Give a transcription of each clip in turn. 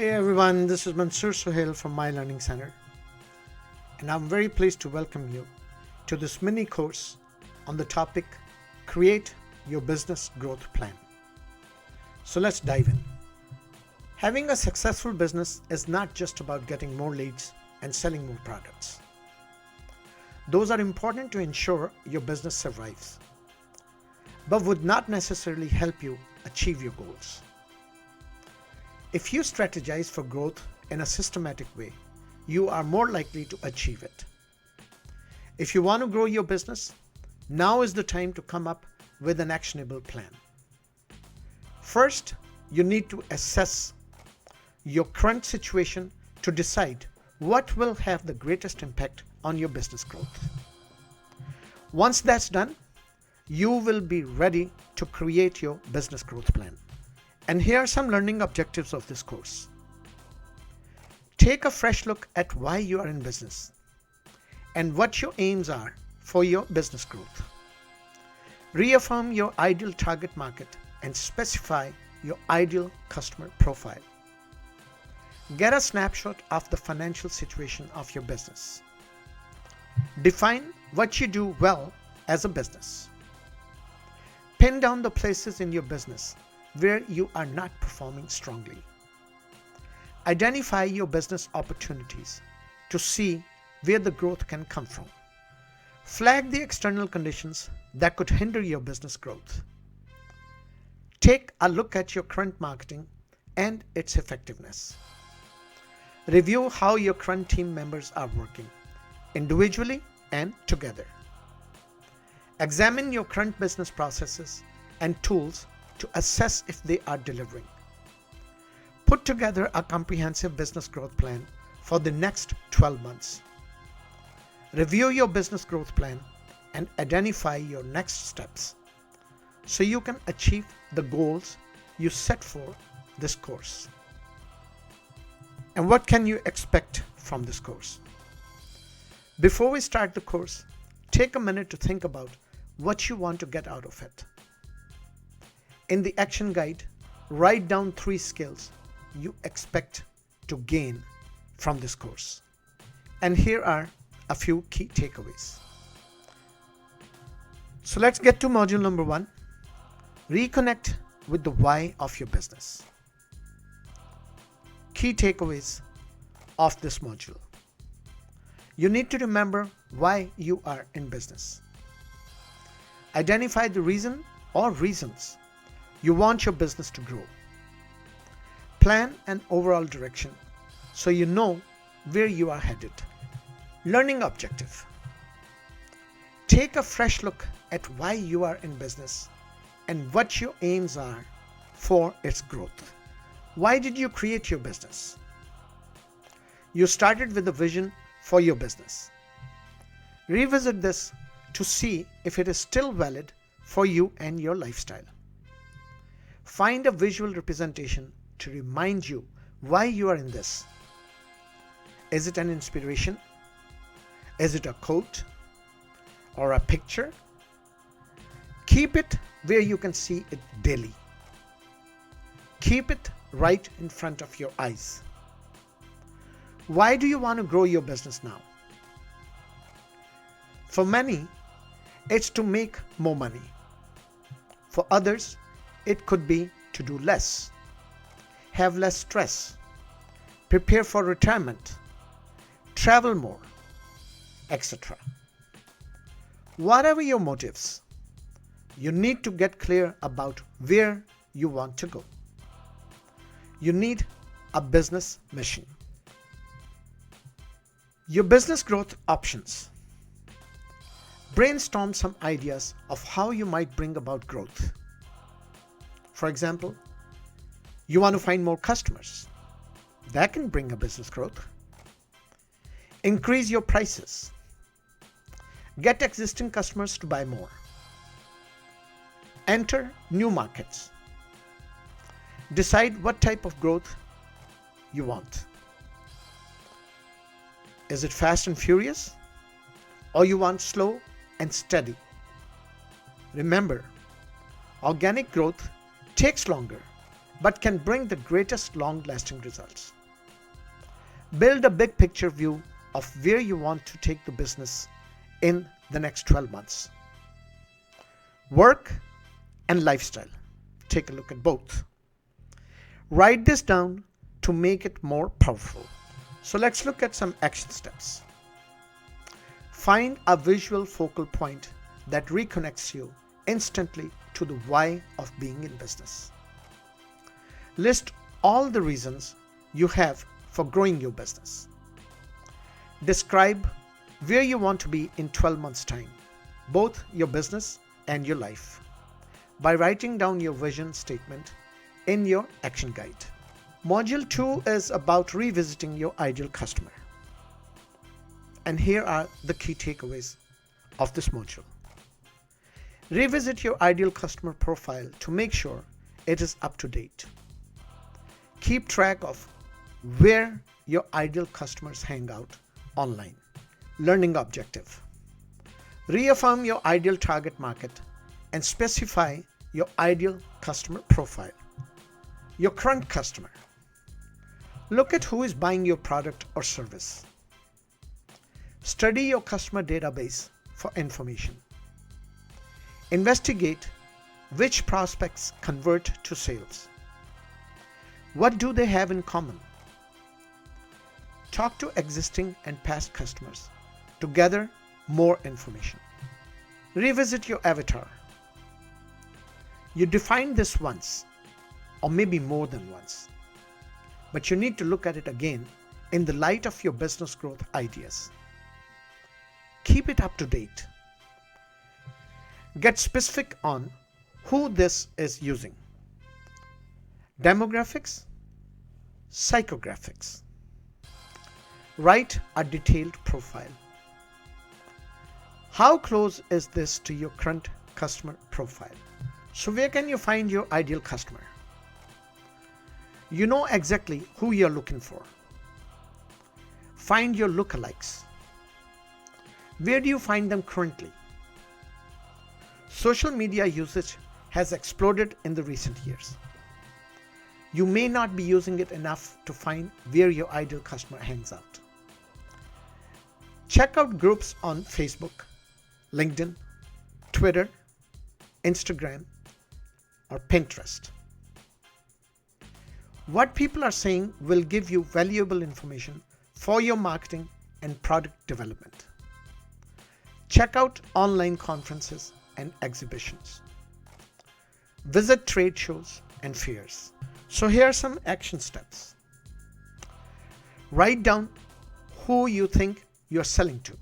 Hey everyone, this is Mansoor Suhail from My Learning Center, and I'm very pleased to welcome you to this mini course on the topic Create Your Business Growth Plan. So let's dive in. Having a successful business is not just about getting more leads and selling more products. Those are important to ensure your business survives, but would not necessarily help you achieve your goals. If you strategize for growth in a systematic way, you are more likely to achieve it. If you want to grow your business, now is the time to come up with an actionable plan. First, you need to assess your current situation to decide what will have the greatest impact on your business growth. Once that's done, you will be ready to create your business growth plan. And here are some learning objectives of this course. Take a fresh look at why you are in business and what your aims are for your business growth. Reaffirm your ideal target market and specify your ideal customer profile. Get a snapshot of the financial situation of your business. Define what you do well as a business. Pin down the places in your business where you are not performing strongly. Identify your business opportunities to see where the growth can come from. Flag the external conditions that could hinder your business growth. Take a look at your current marketing and its effectiveness. Review how your current team members are working, individually and together. Examine your current business processes and tools to assess if they are delivering. Put together a comprehensive business growth plan for the next 12 months. Review your business growth plan and identify your next steps so you can achieve the goals you set for this course. And what can you expect from this course? Before we start the course, take a minute to think about what you want to get out of it. In the action guide, write down 3 skills you expect to gain from this course. And here are a few key takeaways. So let's get to module number 1. Reconnect with the why of your business. Key takeaways of this module. You need to remember why you are in business. Identify the reason or reasons you want your business to grow. Plan an overall direction so you know where you are headed. Learning objective. Take a fresh look at why you are in business and what your aims are for its growth. Why did you create your business? You started with a vision for your business. Revisit this to see if it is still valid for you and your lifestyle. Find a visual representation to remind you why you are in this. Is it an inspiration? Is it a quote or a picture? Keep it where you can see it daily. Keep it right in front of your eyes. Why do you want to grow your business now? For many, it's to make more money. For others, it could be to do less, have less stress, prepare for retirement, travel more, etc. Whatever your motives, you need to get clear about where you want to go. You need a business mission. Your business growth options. Brainstorm some ideas of how you might bring about growth. For example, you want to find more customers. That can bring a business growth. Increase your prices. Get existing customers to buy more. Enter new markets. Decide what type of growth you want. Is it fast and furious? Or you want slow and steady? Remember, organic growth takes longer, but can bring the greatest long-lasting results. Build a big picture view of where you want to take the business in the next 12 months. Work and lifestyle. Take a look at both. Write this down to make it more powerful. So let's look at some action steps. Find a visual focal point that reconnects you instantly to the why of being in business. List all the reasons you have for growing your business. Describe where you want to be in 12 months' time, both your business and your life, by writing down your vision statement in your action guide. Module 2 is about revisiting your ideal customer. And here are the key takeaways of this module. Revisit your ideal customer profile to make sure it is up to date. Keep track of where your ideal customers hang out online. Learning objective. Reaffirm your ideal target market and specify your ideal customer profile. Your current customer. Look at who is buying your product or service. Study your customer database for information. Investigate which prospects convert to sales. What do they have in common? Talk to existing and past customers to gather more information. Revisit your avatar. You defined this once, or maybe more than once, but you need to look at it again in the light of your business growth ideas. Keep it up to date. Get specific on who this is using. Demographics, psychographics. Write a detailed profile. How close is this to your current customer profile? So where can you find your ideal customer? You know exactly who you're looking for. Find your lookalikes. Where do you find them currently? Social media usage has exploded in the recent years. You may not be using it enough to find where your ideal customer hangs out. Check out groups on Facebook, LinkedIn, Twitter, Instagram, or Pinterest. What people are saying will give you valuable information for your marketing and product development. Check out online conferences and exhibitions. Visit trade shows and fairs. So here are some action steps. Write down who you think you're selling to,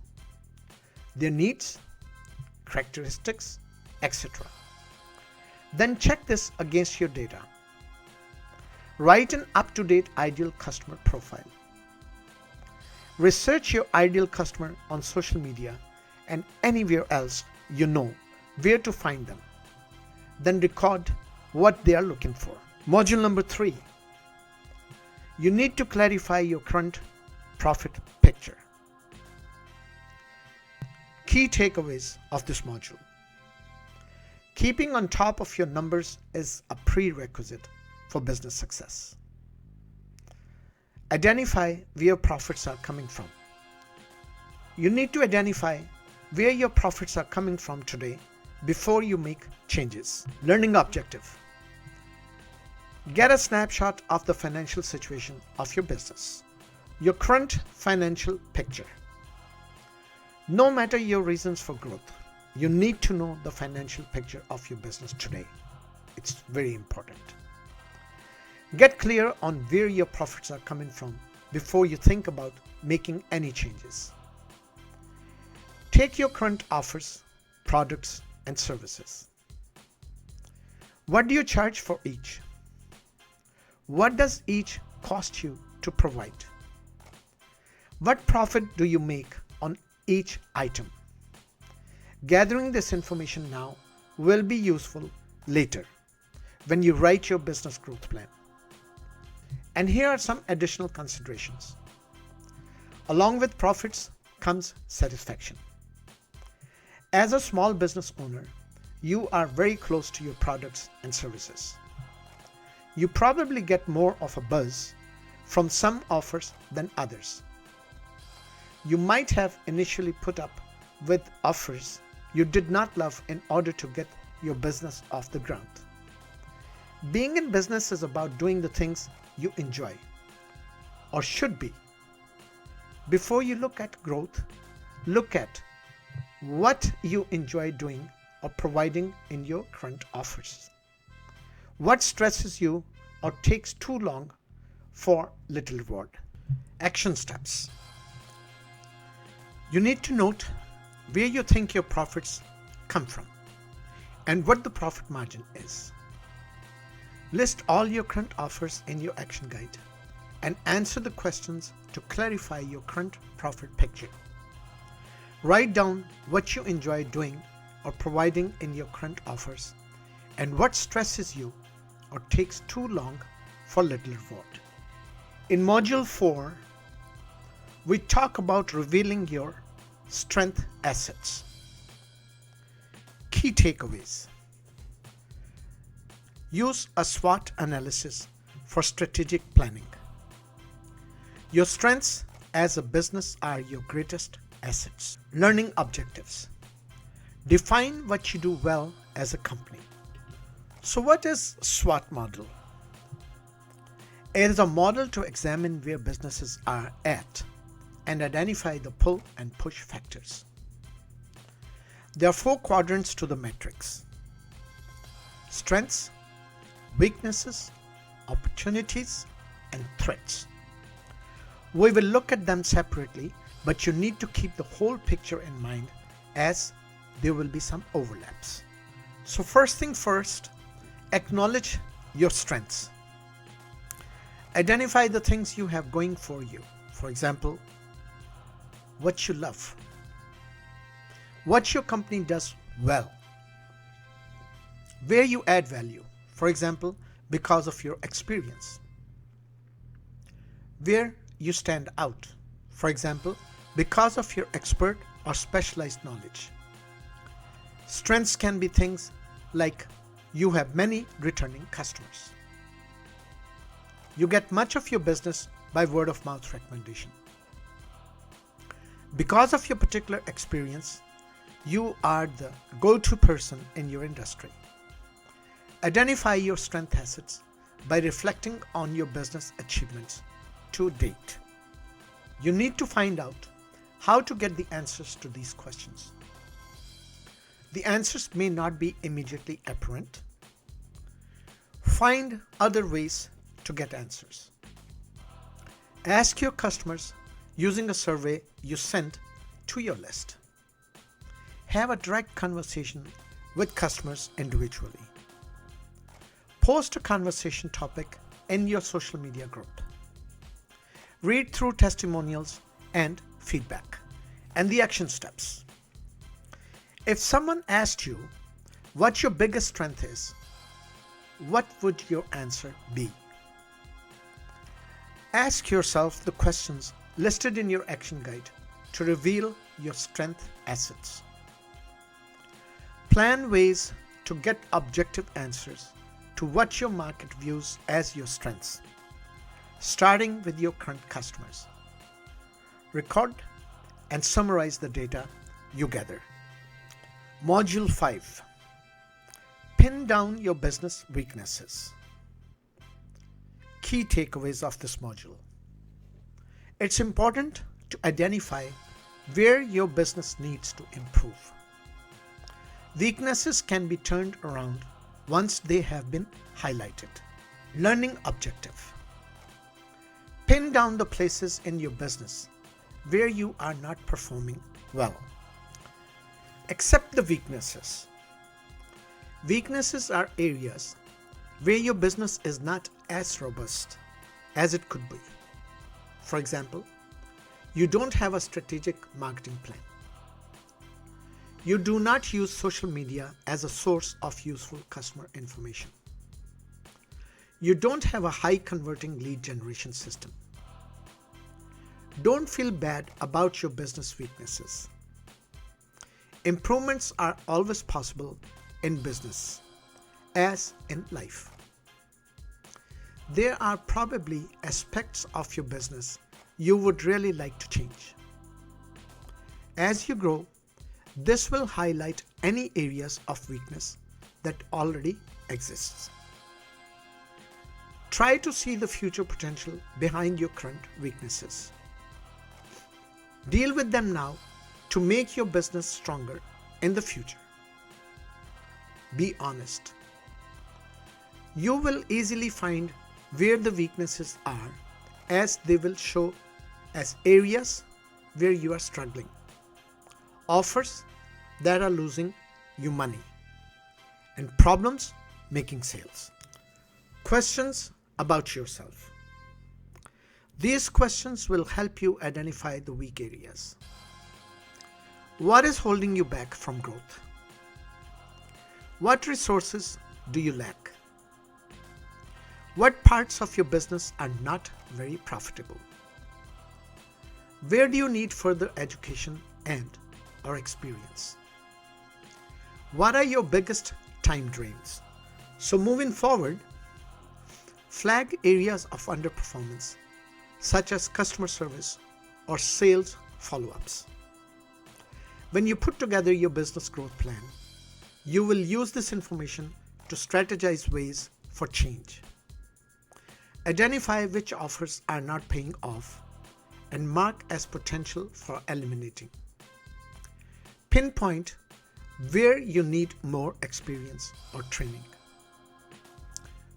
their needs, characteristics, etc. Then check this against your data. Write an up-to-date ideal customer profile. Research your ideal customer on social media and anywhere else you know where to find them. Then record what they are looking for. Module number 3. You need to clarify your current profit picture. Key takeaways of this module. Keeping on top of your numbers is a prerequisite for business success. Identify where profits are coming from. You need to identify where your profits are coming from today before you make changes. Learning objective. Get a snapshot of the financial situation of your business, your current financial picture. No matter your reasons for growth, you need to know the financial picture of your business today. It's very important. Get clear on where your profits are coming from before you think about making any changes. Take your current offers, products, and services. What do you charge for each? What does each cost you to provide? What profit do you make on each item? Gathering this information now will be useful later when you write your business growth plan. And here are some additional considerations. Along with profits comes satisfaction. As a small business owner, you are very close to your products and services. You probably get more of a buzz from some offers than others. You might have initially put up with offers you did not love in order to get your business off the ground. Being in business is about doing the things you enjoy, or should be. Before you look at growth, look at what you enjoy doing or providing in your current offers. What stresses you or takes too long for little reward? Action steps. You need to note where you think your profits come from and what the profit margin is. List all your current offers in your action guide and answer the questions to clarify your current profit picture. Write down what you enjoy doing or providing in your current offers and what stresses you or takes too long for little reward. In Module 4, we talk about revealing your strength assets. Key takeaways. Use a SWOT analysis for strategic planning. Your strengths as a business are your greatest assets. Learning objectives. Define what you do well as a company. So what is SWOT model? It is a model to examine where businesses are at and identify the pull and push factors. There are 4 quadrants to the matrix: strengths, weaknesses, opportunities, and threats. We will look at them separately, but you need to keep the whole picture in mind as there will be some overlaps. So first thing first, acknowledge your strengths. Identify the things you have going for you. For example, what you love, what your company does well, where you add value. For example, because of your experience, where you stand out. For example, because of your expert or specialized knowledge. Strengths can be things like you have many returning customers. You get much of your business by word of mouth recommendation. Because of your particular experience, you are the go-to person in your industry. Identify your strength assets by reflecting on your business achievements to date. You need to find out how to get the answers to these questions. The answers may not be immediately apparent. Find other ways to get answers. Ask your customers using a survey you send to your list. Have a direct conversation with customers individually. Post a conversation topic in your social media group. Read through testimonials and feedback. And the action steps. If someone asked you what your biggest strength is, what would your answer be? Ask yourself the questions listed in your action guide to reveal your strength assets. Plan ways to get objective answers to what your market views as your strengths, starting with your current customers. Record and summarize the data you gather. Module 5. Pin down your business weaknesses. Key takeaways of this module. It's important to identify where your business needs to improve. Weaknesses can be turned around once they have been highlighted. Learning objective. Pin down the places in your business where you are not performing well. Accept the weaknesses. Weaknesses are areas where your business is not as robust as it could be. For example, you don't have a strategic marketing plan. You do not use social media as a source of useful customer information. You don't have a high converting lead generation system. Don't feel bad about your business weaknesses. Improvements are always possible in business, as in life. there are probably aspects of your business you would really like to change. As you grow, this will highlight any areas of weakness that already exists. Try to see the future potential behind your current weaknesses. Deal with them now to make your business stronger in the future. Be honest. You will easily find where the weaknesses are, as they will show as areas where you are struggling, offers that are losing you money, and problems making sales. Questions about yourself. These questions will help you identify the weak areas. What is holding you back from growth? What resources do you lack? What parts of your business are not very profitable? Where do you need further education and/or experience? What are your biggest time drains? So moving forward, flag areas of underperformance such as customer service or sales follow-ups. When you put together your business growth plan, you will use this information to strategize ways for change. Identify which offers are not paying off and mark as potential for eliminating. Pinpoint where you need more experience or training.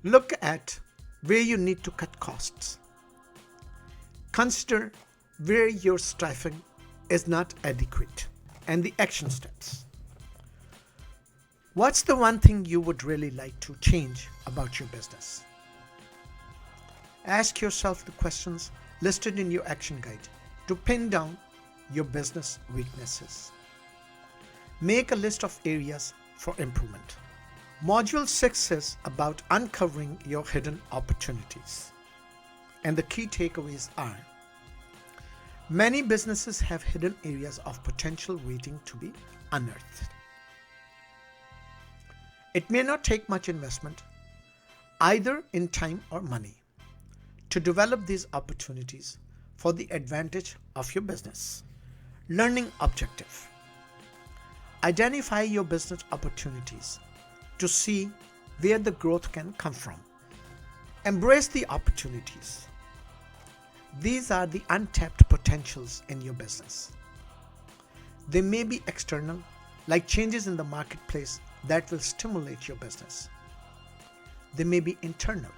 Look at where you need to cut costs. Consider where your staffing is not adequate and the action steps. What's the one thing you would really like to change about your business? Ask yourself the questions listed in your action guide to pin down your business weaknesses. Make a list of areas for improvement. Module 6 is about uncovering your hidden opportunities. And the key takeaways are: many businesses have hidden areas of potential waiting to be unearthed. It may not take much investment, either in time or money, to develop these opportunities for the advantage of your business. Learning objective. Identify your business opportunities to see where the growth can come from. Embrace the opportunities. These are the untapped potentials in your business. They may be external, like changes in the marketplace that will stimulate your business. They may be internal,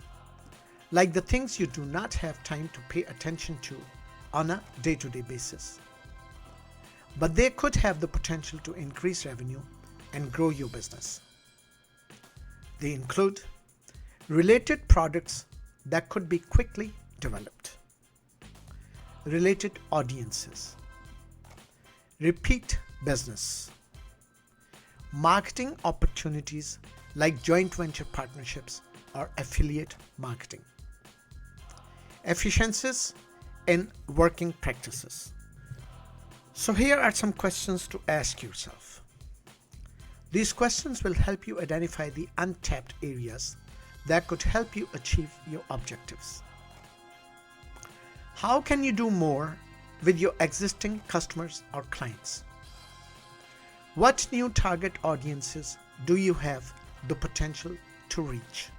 like the things you do not have time to pay attention to on a day-to-day basis. But they could have the potential to increase revenue and grow your business. They include related products that could be quickly developed, related audiences, repeat business, marketing opportunities like joint venture partnerships or affiliate marketing, efficiencies in working practices. So here are some questions to ask yourself. These questions will help you identify the untapped areas that could help you achieve your objectives. How can you do more with your existing customers or clients? What new target audiences do you have the potential to reach?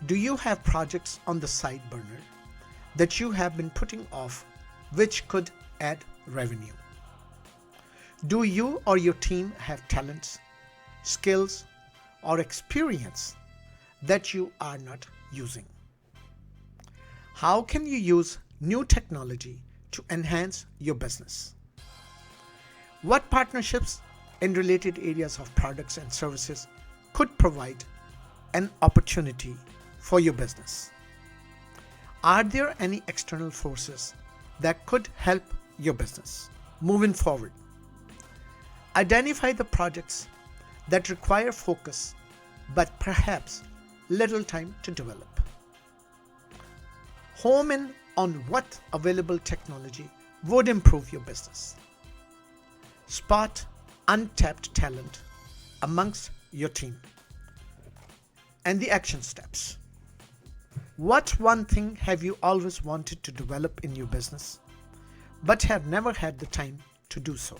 Do you have projects on the side burner that you have been putting off which could add revenue? Do you or your team have talents, skills, or experience that you are not using? How can you use new technology to enhance your business? What partnerships in related areas of products and services could provide an opportunity for your business? Are there any external forces that could help your business? Moving forward, identify the projects that require focus but perhaps little time to develop. Home in on what available technology would improve your business. Spot untapped talent amongst your team. And the action steps. What one thing have you always wanted to develop in your business, but have never had the time to do so?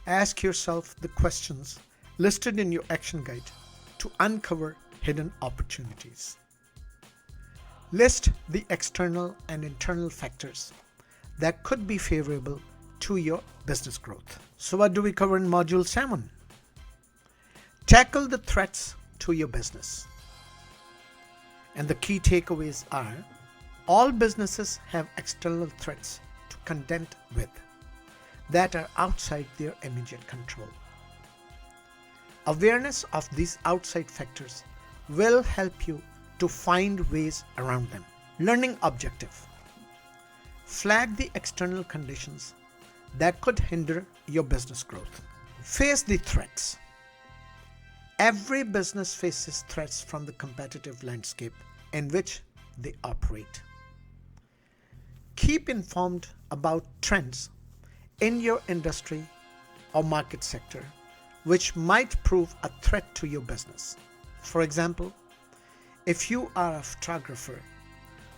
Ask yourself the questions listed in your action guide to uncover hidden opportunities. List the external and internal factors that could be favorable to your business growth. So what do we cover in Module 7? Tackle the threats to your business. And the key takeaways are, all businesses have external threats to contend with that are outside their immediate control. Awareness of these outside factors will help you to find ways around them. Learning objective. Flag the external conditions that could hinder your business growth. Face the threats. Every business faces threats from the competitive landscape in which they operate. Keep informed about trends in your industry or market sector which might prove a threat to your business. For example, if you are a photographer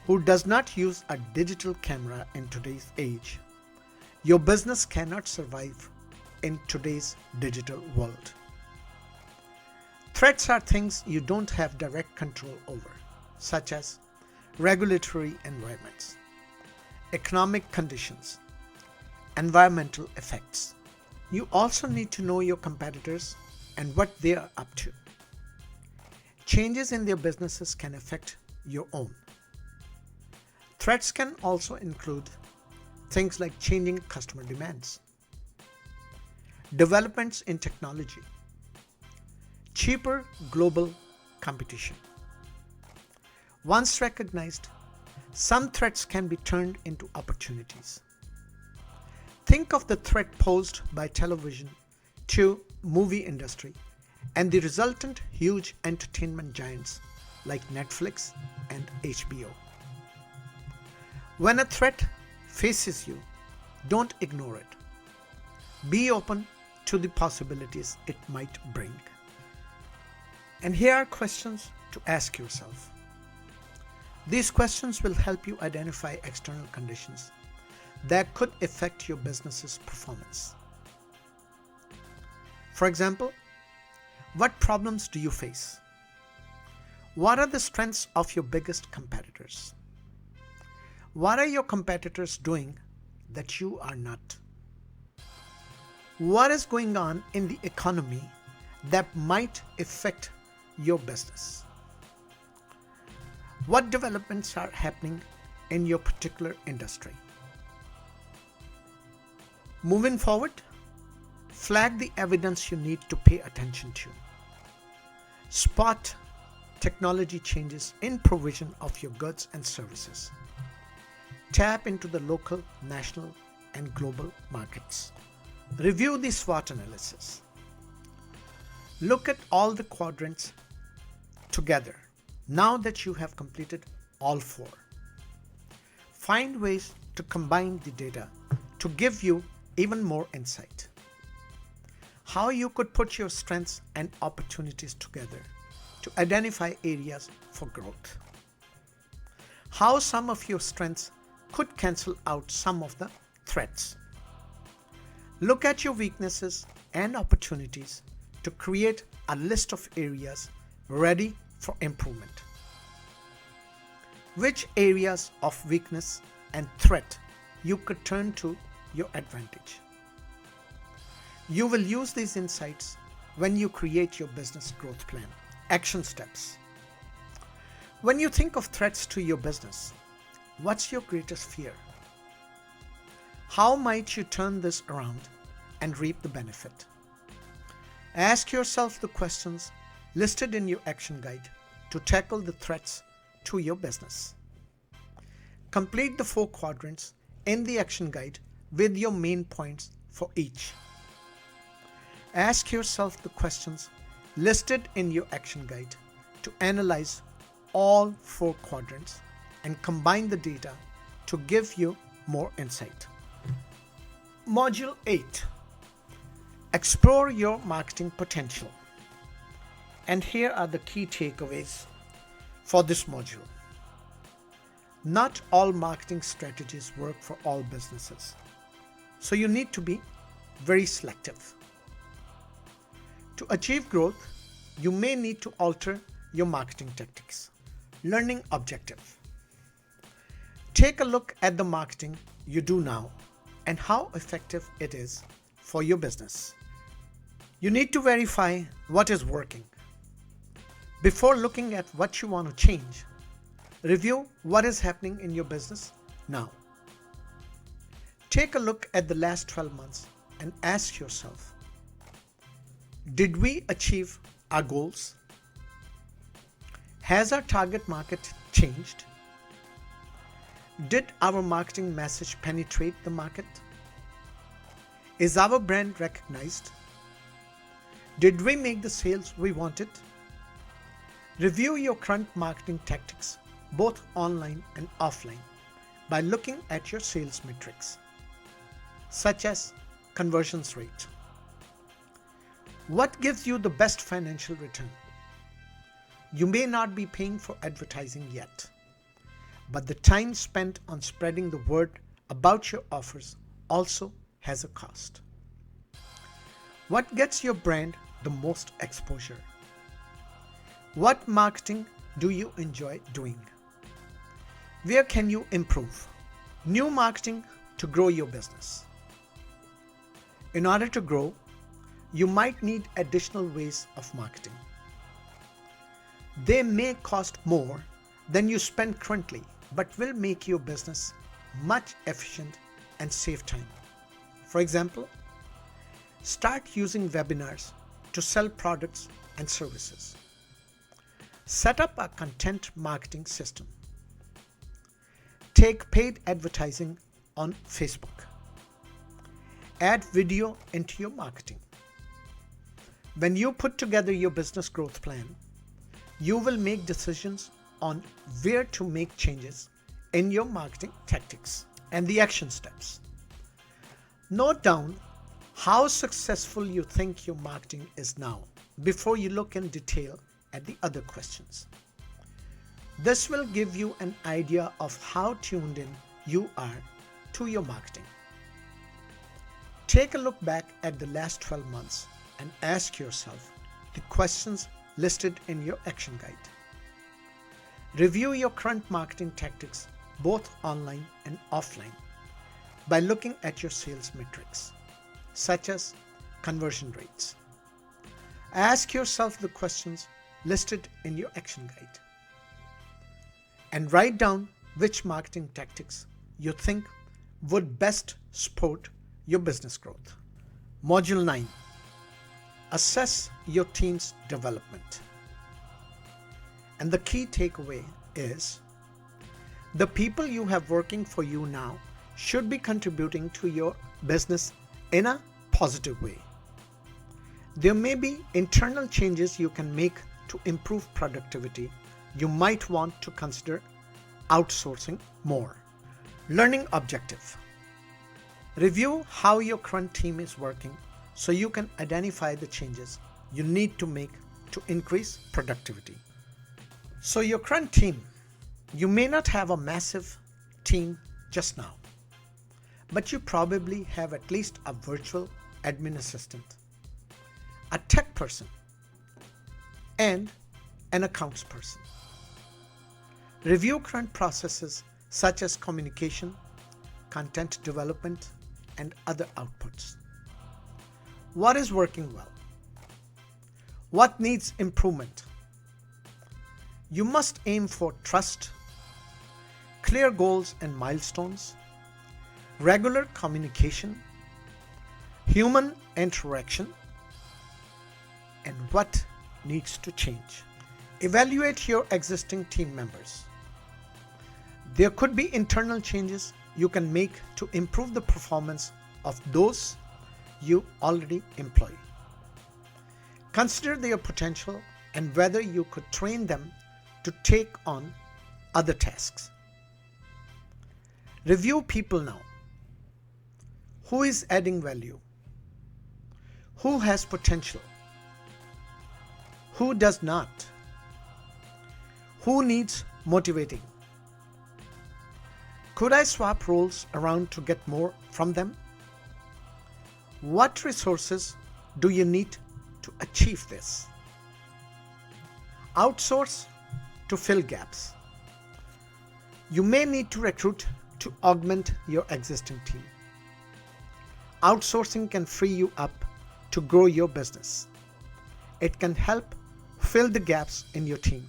who does not use a digital camera in today's age, your business cannot survive in today's digital world. Threats are things you don't have direct control over, such as regulatory environments, economic conditions, environmental effects. You also need to know your competitors and what they are up to. Changes in their businesses can affect your own. Threats can also include things like changing customer demands, developments in technology, cheaper global competition. Once recognized, some threats can be turned into opportunities. Think of the threat posed by television to movie industry and the resultant huge entertainment giants like Netflix and HBO. When a threat faces you, don't ignore it. Be open to the possibilities it might bring. And here are questions to ask yourself. These questions will help you identify external conditions that could affect your business's performance. For example, what problems do you face? What are the strengths of your biggest competitors? What are your competitors doing that you are not? What is going on in the economy that might affect your business? What developments are happening in your particular industry? Moving forward, flag the evidence you need to pay attention to. Spot technology changes in provision of your goods and services. Tap into the local, national, and global markets. Review the SWOT analysis. Look at all the quadrants together now that you have completed all four. Find ways to combine the data to give you even more insight. How you could put your strengths and opportunities together to identify areas for growth. How some of your strengths could cancel out some of the threats. Look at your weaknesses and opportunities to create a list of areas ready for improvement. Which areas of weakness and threat you could turn to your advantage. You will use these insights when you create your business growth plan. Action steps. When you think of threats to your business, what's your greatest fear? How might you turn this around and reap the benefit? Ask yourself the questions listed in your action guide to tackle the threats to your business. Complete the 4 quadrants in the action guide with your main points for each. Ask yourself the questions listed in your action guide to analyze all 4 quadrants and combine the data to give you more insight. Module 8. Explore your marketing potential. And here are the key takeaways for this module. Not all marketing strategies work for all businesses, so you need to be very selective. To achieve growth, you may need to alter your marketing tactics. Learning objective. Take a look at the marketing you do now and how effective it is for your business. You need to verify what is working. Before looking at what you want to change, review what is happening in your business now. Take a look at the last 12 months and ask yourself, did we achieve our goals? Has our target market changed? Did our marketing message penetrate the market? Is our brand recognized? Did we make the sales we wanted? Review your current marketing tactics, both online and offline, by looking at your sales metrics, such as conversions rate. What gives you the best financial return? You may not be paying for advertising yet, but the time spent on spreading the word about your offers also has a cost. What gets your brand the most exposure? What marketing do you enjoy doing? Where can you improve? New marketing to grow your business. In order to grow, you might need additional ways of marketing. They may cost more than you spend currently, but will make your business much efficient and save time. For example, start using webinars to sell products and services. Set up a content marketing system. Take paid advertising on Facebook. Add video into your marketing. When you put together your business growth plan, you will make decisions on where to make changes in your marketing tactics and the action steps. Note down how successful you think your marketing is now before you look in detail at the other questions. This will give you an idea of how tuned in you are to your marketing. Take a look back at the last 12 months and ask yourself the questions listed in your action guide. Review your current marketing tactics, both online and offline, by looking at your sales metrics, such as conversion rates. Ask yourself the questions listed in your action guide and write down which marketing tactics you think would best support your business growth. Module 9. Assess your team's development. And the key takeaway is the people you have working for you now should be contributing to your business in a positive way. There may be internal changes you can make to improve productivity. You might want to consider outsourcing more. Learning objective. Review how your current team is working so you can identify the changes you need to make to increase productivity. So your current team, you may not have a massive team just now, but you probably have at least a virtual admin assistant, a tech person, and an accounts person. Review current processes such as communication, content development, and other outputs. What is working well? What needs improvement? You must aim for trust, clear goals and milestones, regular communication, human interaction, and what needs to change. Evaluate your existing team members. There could be internal changes you can make to improve the performance of those you already employ. Consider their potential and whether you could train them to take on other tasks. Review people now. Who is adding value? Who has potential? Who does not? Who needs motivating? Could I swap roles around to get more from them? What resources do you need to achieve this? Outsource to fill gaps. You may need to recruit to augment your existing team. Outsourcing can free you up to grow your business. It can help fill the gaps in your team.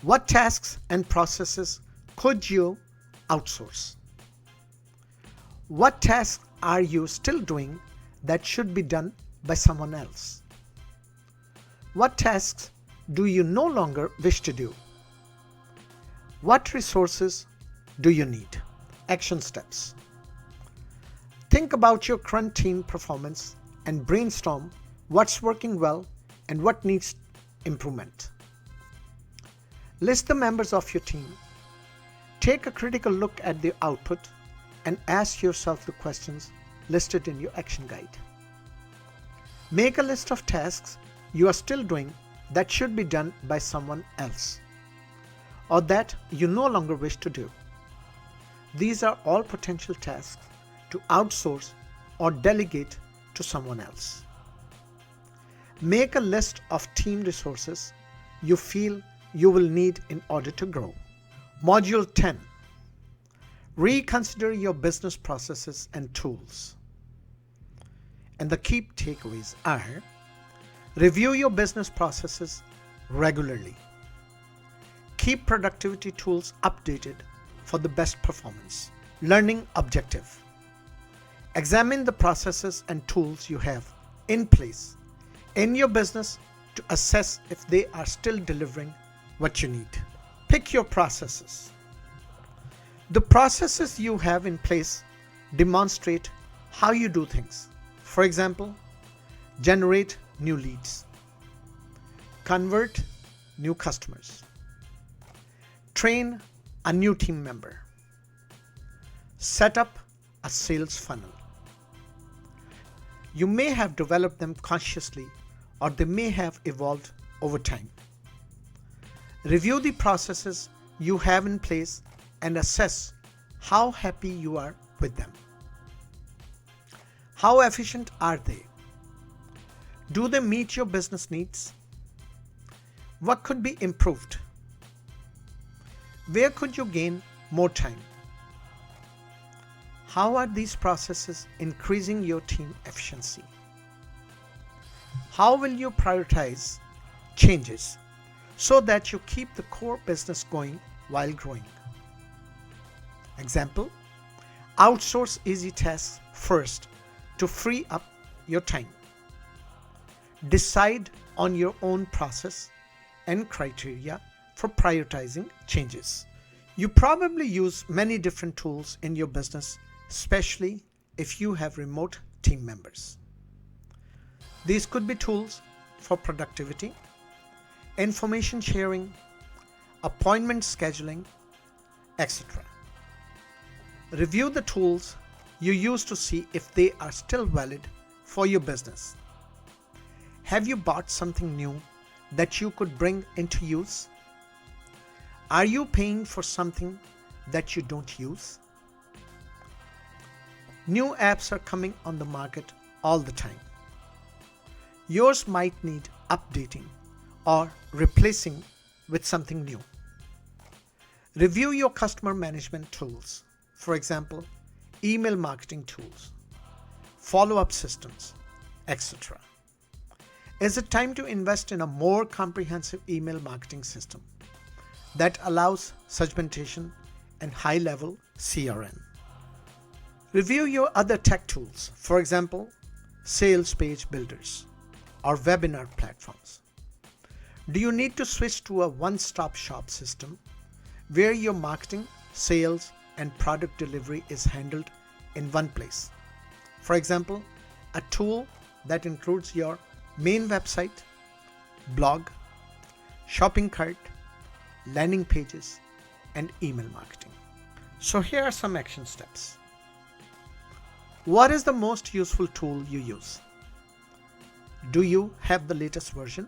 What tasks and processes could you outsource? What tasks are you still doing that should be done by someone else? What tasks do you no longer wish to do? What resources do you need? Action steps. Think about your current team performance and brainstorm what's working well and what needs improvement. List the members of your team. Take a critical look at their output and ask yourself the questions listed in your action guide. Make a list of tasks you are still doing that should be done by someone else, or that you no longer wish to do. These are all potential tasks to outsource or delegate to someone else. Make a list of team resources you feel you will need in order to grow. Module 10. Reconsider your business processes and tools. And the key takeaways are: review your business processes regularly. Keep productivity tools updated for the best performance. Learning objective. Examine the processes and tools you have in place in your business to assess if they are still delivering what you need. Pick your processes. The processes you have in place demonstrate how you do things. For example, generate new leads, convert new customers, train a new team member, set up a sales funnel. You may have developed them consciously, or they may have evolved over time. Review the processes you have in place and assess how happy you are with them. How efficient are they? Do they meet your business needs? What could be improved? Where could you gain more time? How are these processes increasing your team efficiency? How will you prioritize changes so that you keep the core business going while growing? Example: outsource easy tasks first to free up your time. Decide on your own process and criteria for prioritizing changes. You probably use many different tools in your business, especially if you have remote team members. These could be tools for productivity, information sharing, appointment scheduling, etc. Review the tools you use to see if they are still valid for your business. Have you bought something new that you could bring into use? Are you paying for something that you don't use? New apps are coming on the market all the time. Yours might need updating or replacing with something new. Review your customer management tools, for example, email marketing tools, follow-up systems, etc. Is it time to invest in a more comprehensive email marketing system that allows segmentation and high-level CRM? Review your other tech tools, for example, sales page builders or webinar platforms. Do you need to switch to a one-stop shop system where your marketing, sales, and product delivery is handled in one place? For example, a tool that includes your main website, blog, shopping cart, landing pages, and email marketing. So here are some action steps. What is the most useful tool you use? Do you have the latest version?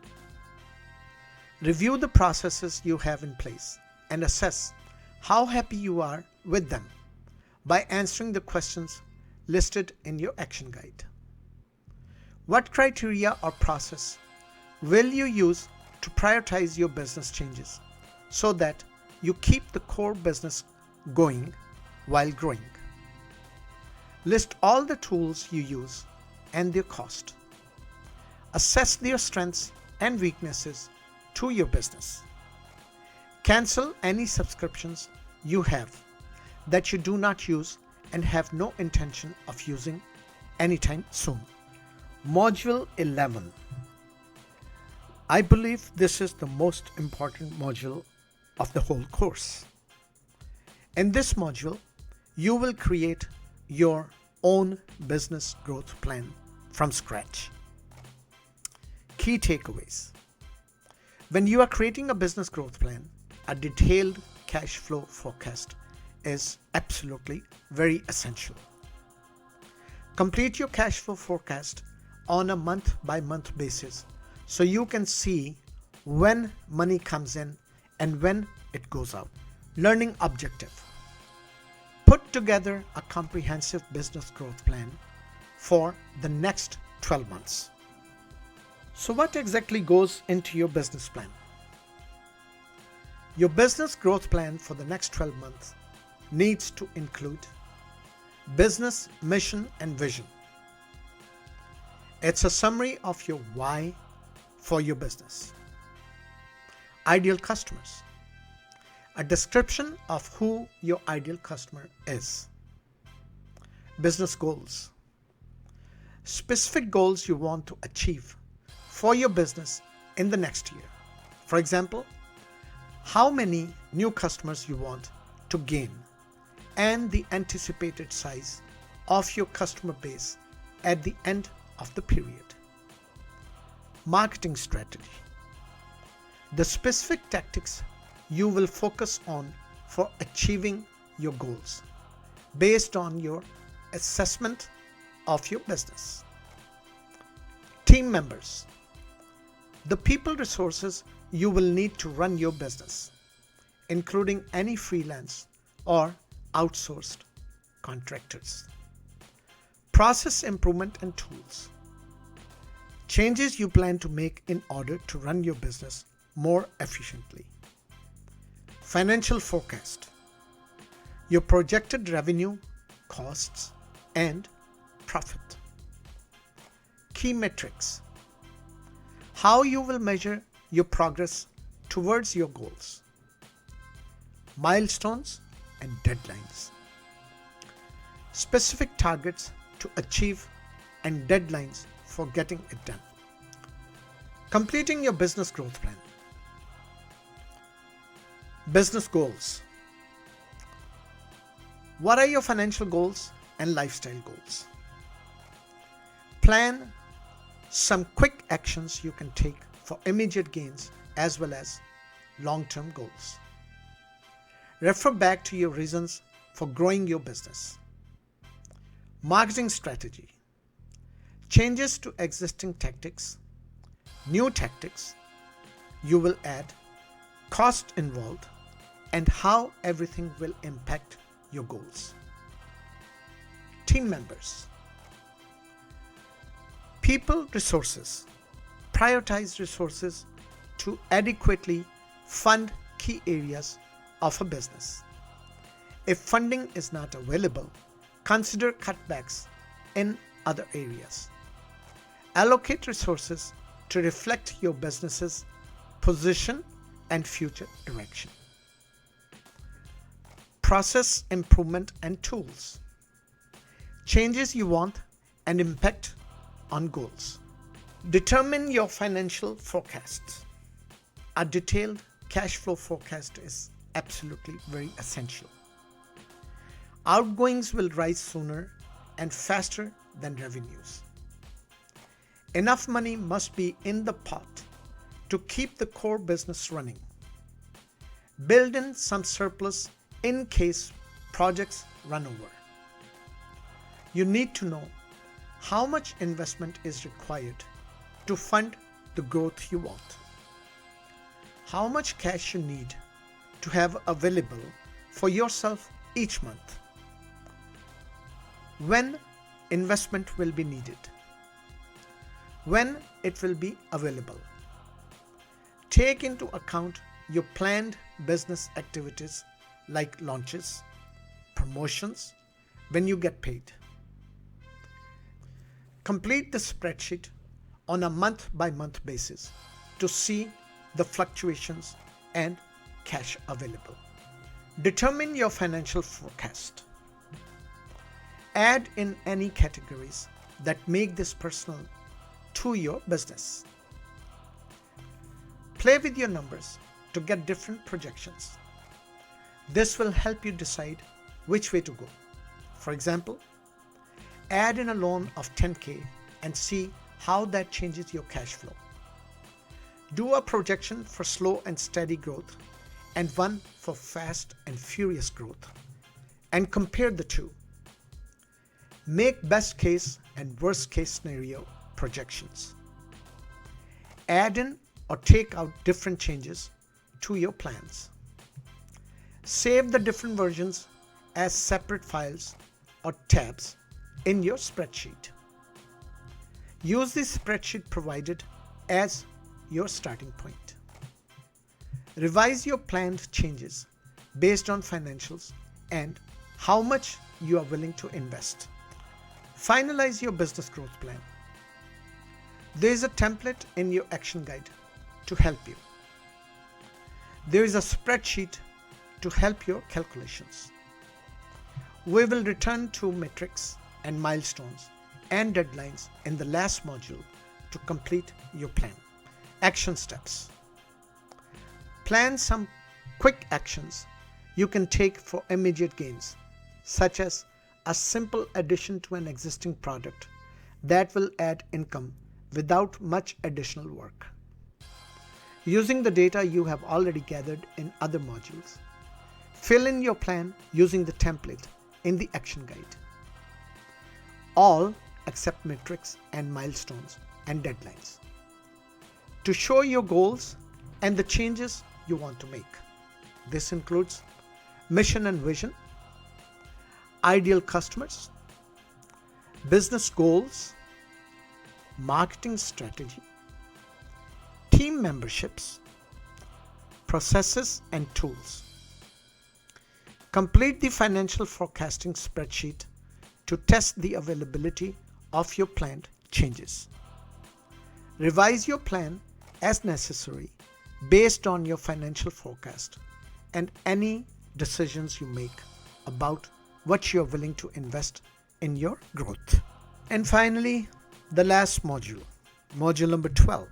Review the processes you have in place and assess how happy you are with them by answering the questions listed in your action guide. What criteria or process will you use to prioritize your business changes so that you keep the core business going while growing? List all the tools you use and their cost. Assess their strengths and weaknesses to your business. Cancel any subscriptions you have that you do not use and have no intention of using anytime soon. Module 11. I believe this is the most important module of the whole course. In this module, you will create your own business growth plan from scratch. Key takeaways. When you are creating a business growth plan, a detailed cash flow forecast is absolutely very essential. Complete your cash flow forecast on a month-by-month basis so you can see when money comes in and when it goes out. Learning objective. Put together a comprehensive business growth plan for the next 12 months. So what exactly goes into your business plan? Your business growth plan for the next 12 months needs to include business mission and vision. It's a summary of your why for your business. Ideal customers. A description of who your ideal customer is. Business goals. Specific goals you want to achieve for your business in the next year. For example, how many new customers you want to gain and the anticipated size of your customer base at the end of the period. Marketing strategy. The specific tactics you will focus on for achieving your goals based on your assessment of your business. Team members. The people resources you will need to run your business, including any freelance or outsourced contractors. Process improvement and tools. Changes you plan to make in order to run your business more efficiently. Financial forecast. Your projected revenue, costs, and profit. Key metrics. How you will measure your progress towards your goals. Milestones and deadlines. Specific targets to achieve and deadlines for getting it done. Completing your business growth plan. Business goals. What are your financial goals and lifestyle goals? Plan some quick actions you can take for immediate gains as well as long-term goals. Refer back to your reasons for growing your business. Marketing strategy. Changes to existing tactics, new tactics you will add, cost involved, and how everything will impact your goals. Team members. People resources. Prioritize resources to adequately fund key areas of a business. If funding is not available, consider cutbacks in other areas. Allocate resources to reflect your business's position and future direction. Process improvement and tools. Changes you want and impact on goals. Determine your financial forecasts. A detailed cash flow forecast is absolutely very essential. Outgoings will rise sooner and faster than revenues. Enough money must be in the pot to keep the core business running. Build in some surplus in case projects run over. You need to know how much investment is required to fund the growth you want. How much cash you need to have available for yourself each month. When investment will be needed, when it will be available. Take into account your planned business activities like launches, promotions, when you get paid. Complete the spreadsheet on a month-by-month basis to see the fluctuations and cash available. Determine your financial forecast. Add in any categories that make this personal to your business. Play with your numbers to get different projections. This will help you decide which way to go. For example, add in a loan of 10K and see how that changes your cash flow. Do a projection for slow and steady growth and one for fast and furious growth, and compare the two. Make best case and worst case scenario projections. Add in or take out different changes to your plans. Save the different versions as separate files or tabs in your spreadsheet. Use the spreadsheet provided as your starting point. Revise your planned changes based on financials and how much you are willing to invest. Finalize your business growth plan. There is a template in your action guide to help you. There is a spreadsheet to help your calculations. We will return to metrics and milestones and deadlines in the last module to complete your plan. Action steps. Plan some quick actions you can take for immediate gains, such as a simple addition to an existing product that will add income without much additional work. Using the data you have already gathered in other modules, fill in your plan using the template in the action guide. All except metrics and milestones and deadlines. To show your goals and the changes you want to make. This includes mission and vision, ideal customers, business goals, marketing strategy, team memberships, processes and tools. Complete the financial forecasting spreadsheet to test the availability of your planned changes. Revise your plan as necessary based on your financial forecast and any decisions you make about what you're willing to invest in your growth. And finally, the last module, module number 12,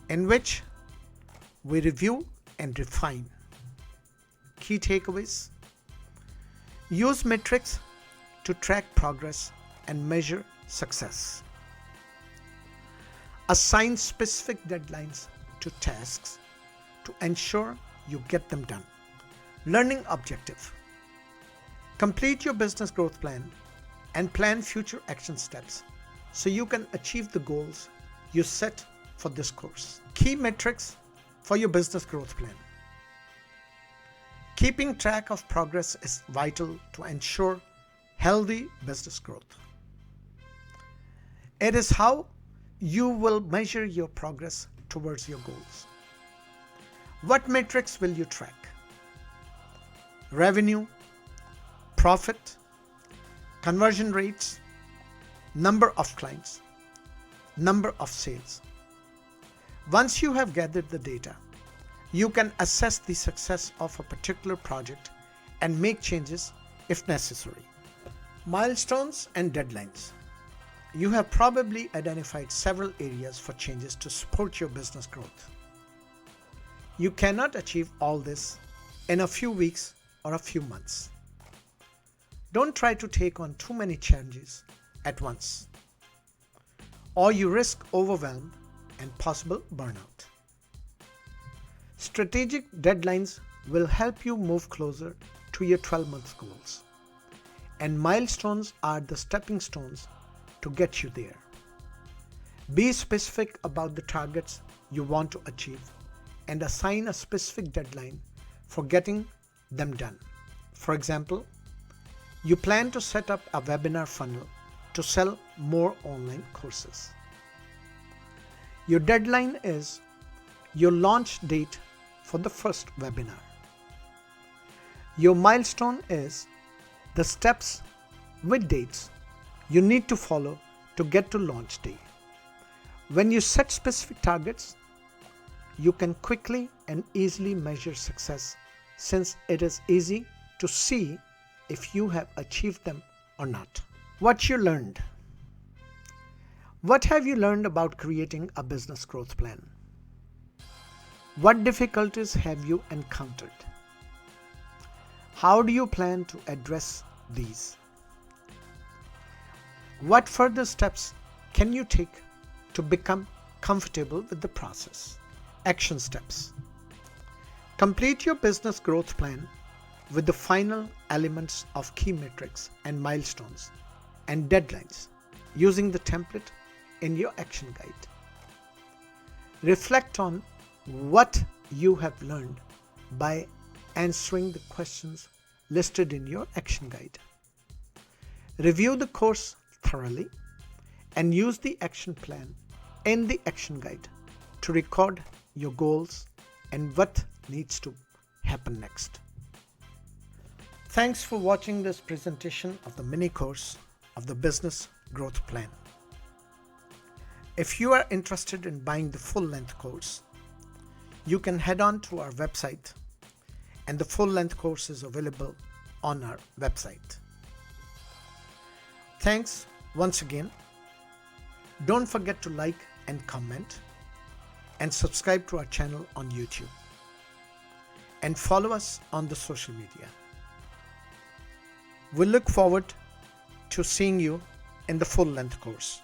in which we review and refine. Key takeaways: use metrics to track progress and measure success. Assign specific deadlines to tasks to ensure you get them done. Learning objective: complete your business growth plan and plan future action steps so you can achieve the goals you set for this course. Key metrics for your business growth plan. Keeping track of progress is vital to ensure healthy business growth. It is how you will measure your progress towards your goals. What metrics will you track? Revenue, profit, conversion rates, number of clients, number of sales. Once you have gathered the data, you can assess the success of a particular project and make changes if necessary. Milestones and deadlines. You have probably identified several areas for changes to support your business growth. You cannot achieve all this in a few weeks or a few months. Don't try to take on too many challenges at once, or you risk overwhelm and possible burnout. Strategic deadlines will help you move closer to your 12-month goals, and milestones are the stepping stones to get you there. Be specific about the targets you want to achieve and assign a specific deadline for getting them done. For example, you plan to set up a webinar funnel to sell more online courses. Your deadline is your launch date for the first webinar. Your milestone is the steps with dates you need to follow to get to launch day. When you set specific targets, you can quickly and easily measure success, since it is easy to see if you have achieved them or not. What you learned. What have you learned about creating a business growth plan? What difficulties have you encountered? How do you plan to address these? What further steps can you take to become comfortable with the process? Action steps. Complete your business growth plan with the final elements of key metrics and milestones and deadlines using the template in your action guide. Reflect on what you have learned by answering the questions listed in your action guide. Review the course thoroughly and use the action plan in the action guide to record your goals and what needs to happen next. Thanks for watching this presentation of the mini course of the Business Growth Plan. If you are interested in buying the full-length course, you can head on to our website, and the full-length course is available on our website. Thanks once again. Don't forget to like and comment, and subscribe to our channel on YouTube, and follow us on the social media. We look forward to seeing you in the full-length course.